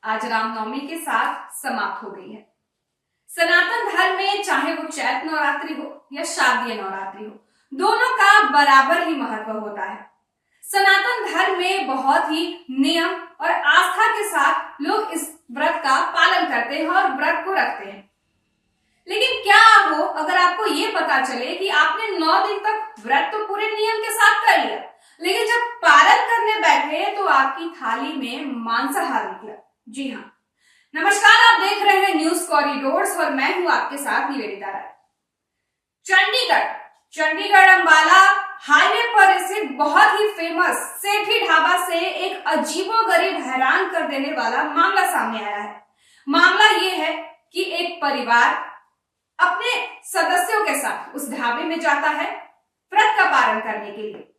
आज रामनवमी के साथ समाप्त हो गई है। सनातन धर्म में चाहे वो चैत नवरात्रि हो या शारदीय नवरात्रि हो, दोनों का बराबर ही महत्व होता है। सनातन धर्म में बहुत ही नियम और आस्था के साथ लोग इस व्रत का पालन करते हैं और व्रत को रखते हैं। लेकिन क्या हो अगर आपको ये पता चले कि आपने 9 दिन तक व्रत तो पूरे नियम के साथ कर लिया, लेकिन जब पालन करने बैठे तो आपकी थाली में मांसाहार निकला। जी हाँ, नमस्कार, आप देख रहे हैं न्यूज कॉरिडोर्स और मैं हूं आपके साथ निवेदिता राय। चंडीगढ़ अंबाला हाईवे पर स्थित बहुत ही फेमस सेठी ढाबा से एक अजीबोगरीब हैरान कर देने वाला मामला सामने आया है। मामला ये है कि एक परिवार अपने सदस्यों के साथ उस ढाबे में जाता है व्रत का पालन करने के लिए।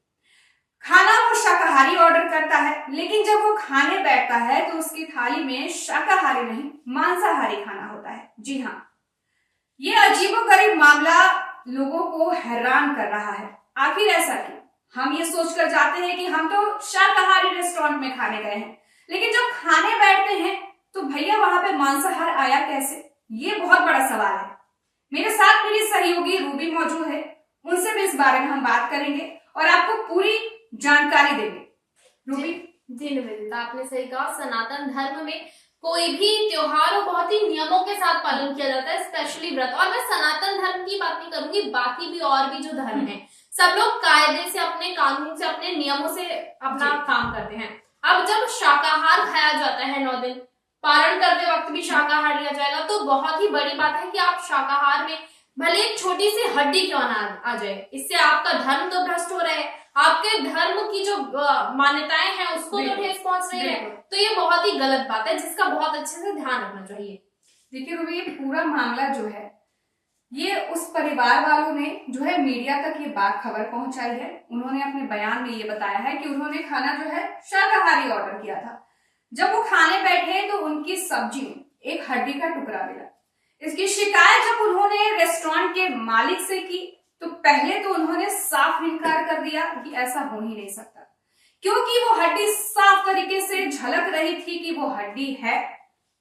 खाना वो शाकाहारी ऑर्डर करता है, लेकिन जब वो खाने बैठता है तो उसकी थाली में शाकाहारी नहीं मांसाहारी खाना होता है। जी हाँ, ये अजीबोगरीब मामला लोगों को हैरान कर रहा है। आखिर ऐसा क्यों? हम ये सोचकर जाते हैं कि हम तो शाकाहारी रेस्टोरेंट में खाने गए हैं, लेकिन जब खाने बैठते हैं तो भैया वहां पे मांसाहार आया कैसे? ये बहुत बड़ा सवाल है। मेरे साथ मेरी सहयोगी रूबी मौजूद है, उनसे भी इस बारे में हम बात करेंगे और आपको पूरी जानकारी देंगे। रूबी जी निवेदिता, आपने सही कहा। सनातन धर्म में कोई भी त्योहार हो बहुत ही नियमों के साथ पालन किया जाता है, स्पेशली व्रत। और मैं सनातन धर्म की बात नहीं करूंगी, बाकी भी और भी जो धर्म है सब लोग कायदे से, अपने कानून से, अपने नियमों से अपना काम करते हैं। अब जब शाकाहार खाया जाता है 9 दिन, पारण करते वक्त भी शाकाहार लिया जाएगा, तो बहुत ही बड़ी बात है कि आप शाकाहार में भले एक छोटी सी हड्डी क्यों ना आ जाए, इससे आपका धर्म तो भ्रष्ट हो रहा है, आपके धर्म की जो मान्यताएं हैं उसको तो ठेस पहुंच रही है। तो ये बहुत ही गलत बात है, जिसका बहुत अच्छे से ध्यान रखना चाहिए। देखिए रूबी, ये पूरा मामला जो है ये उस परिवार वालों ने जो है मीडिया तक ये बात खबर पहुंचाई है। उन्होंने अपने बयान में ये बताया है कि उन्होंने खाना जो है शाकाहारी ऑर्डर किया था। जब वो खाने बैठे तो उनकी सब्जी में एक हड्डी का टुकड़ा मिला। इसकी शिकायत जब उन्होंने रेस्टोरेंट के मालिक से की तो पहले तो उन्होंने साफ इनकार कर दिया कि ऐसा हो ही नहीं सकता, क्योंकि वो हड्डी साफ तरीके से झलक रही थी कि वो हड्डी है,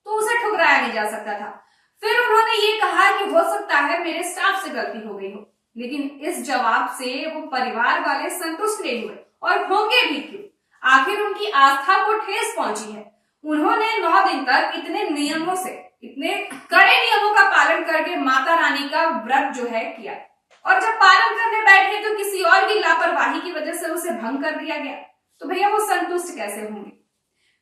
तो उसे ठुकराया नहीं जा सकता था। फिर उन्होंने ये कहा कि हो सकता है मेरे स्टाफ से गलती हो गई हो, लेकिन इस जवाब से वो परिवार वाले संतुष्ट नहीं हुए और होंगे भी क्यों? आखिर उनकी आस्था को ठेस पहुंची है। उन्होंने 9 दिन तक इतने नियमों से, इतने कड़े नियमों का पालन करके माता रानी का व्रत जो है किया, और जब पालन करने बैठे तो किसी और की लापरवाही की वजह से उसे भंग कर दिया गया, तो भैया वो संतुष्ट कैसे होंगे?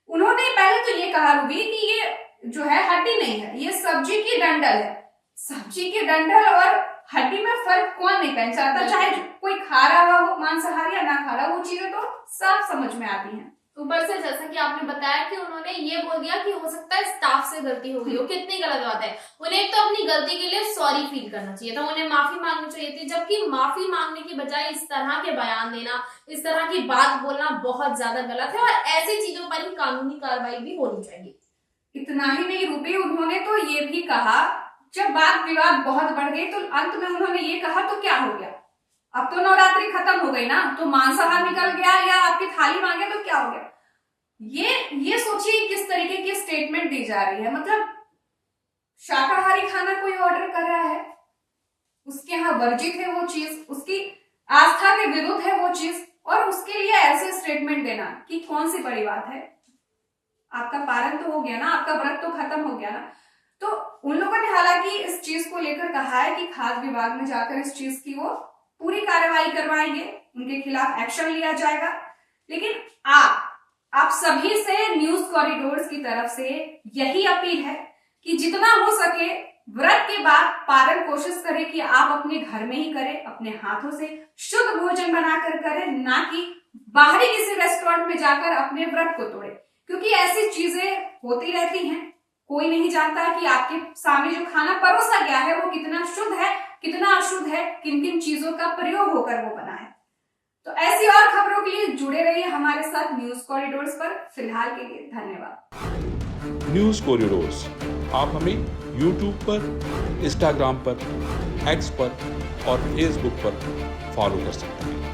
उन्होंने पहले तो ये कहा रूबी कि ये जो है हड्डी नहीं है, ये सब्जी की डंडल है। सब्जी की डंडल और हड्डी में फर्क कौन नहीं पहचानता, चाहे कोई खा रहा हो मांसाहारी या ना खा रहा हो, वो चीजें तो साफ समझ में आती हैं। ऊपर से जैसा कि आपने बताया कि उन्होंने ये बोल दिया कि हो सकता है स्टाफ से गलती हो गई हो, कितनी गलत बात है। उन्हें एक तो अपनी गलती के लिए सॉरी फील करना चाहिए था, उन्हें माफी मांगनी चाहिए थी, जबकि माफी मांगने की बजाय इस तरह के बयान देना, इस तरह की बात बोलना बहुत ज्यादा गलत है और ऐसी चीजों पर ही कानूनी कार्रवाई भी होनी चाहिए। इतना ही नहीं रूबी, उन्होंने तो ये भी कहा, जब बात विवाद बहुत बढ़ गई तो अंत में उन्होंने ये कहा तो क्या हो गया, अब तो नवरात्रि खत्म हो गई ना, तो मांसाहार निकल गया या आपकी थाली मांगे तो क्या हो गया? ये सोचिए किस तरीके की स्टेटमेंट दी जा रही है। मतलब शाकाहारी खाना कोई ऑर्डर कर रहा है, उसके यहाँ वर्जित है वो चीज, उसकी आस्था के विरुद्ध है वो चीज, और उसके लिए ऐसे स्टेटमेंट देना कि कौन सी बड़ी बात है? आपका पारण तो हो गया ना, आपका व्रत तो खत्म हो गया ना। तो उन लोगों ने हालांकि इस चीज को लेकर कहा है कि खाद्य विभाग में जाकर इस चीज की वो पूरी कार्रवाई करवाएंगे, उनके खिलाफ एक्शन लिया जाएगा। लेकिन आप सभी से न्यूज कॉरिडोर्स की तरफ से यही अपील है कि जितना हो सके व्रत के बाद पारण कोशिश करें कि आप अपने घर में ही करें, अपने हाथों से शुद्ध भोजन बनाकर करें, ना कि बाहरी किसी रेस्टोरेंट में जाकर अपने व्रत को तोड़े, क्योंकि ऐसी चीजें होती रहती हैं। कोई नहीं जानता कि आपके सामने जो खाना परोसा गया है वो कितना शुद्ध है, कितना अशुद्ध है, किन किन चीजों का प्रयोग होकर वो बना है। तो ऐसी और खबरों के लिए जुड़े रहिए हमारे साथ न्यूज कॉरिडोर्स पर। फिलहाल के लिए धन्यवाद। न्यूज कॉरिडोर्स आप हमें यूट्यूब पर, इंस्टाग्राम पर, एक्स पर और फेसबुक पर फॉलो कर सकते हैं।